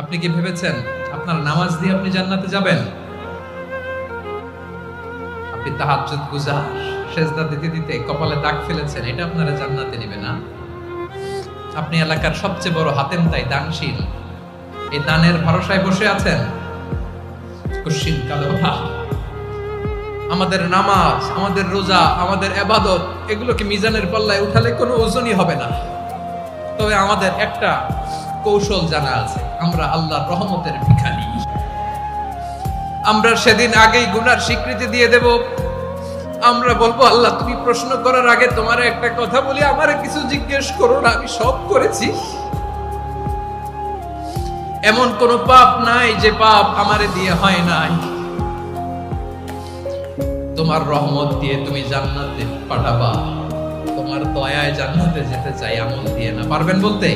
আপনি কি ভেবেছেন আপনার নামাজ দিয়ে আপনি জান্নাতে যাবেন? আপনি তাহাজ্জুদ গুজার, সেজদা দিতে দিতে কপালে দাগ ফেলেছেন, এটা আপনারা জান্নাতে নেবে না। আপনি এলাকার সবচেয়ে বড় হাতেম তাই দানশীল, এই দানের ভরসায় বসে আছেন। কুশ্চিন কালো আমাদের নামাজ, আমাদের রোজা, আমাদের ইবাদত, এগুলোকে মিজানের পাল্লায় উঠালে কোনো ওজনই হবে না। তবে আমাদের একটা কৌশল জানা আছে, আমরা আল্লাহর রহমতের ভিখারি। আমরা সেদিন আগেই গুনার স্বীকৃতি দিয়ে দেব। আমরা বলবো, আল্লাহ তুমি প্রশ্ন করার আগে তোমার একটা কথা বলি, আমারে কিছু জিজ্ঞেস করো না, আমি সব করেছি। এমন কোন পাপ নাই যে পাপ আমারে দিয়ে হয় নাই। তোমার রহমত দিয়ে তুমি জান্নাতে পাঠাবা, তোমার দয়ায় জান্নাতে যেতে চাই, আমল দিয়ে না। পারবেন বলতে?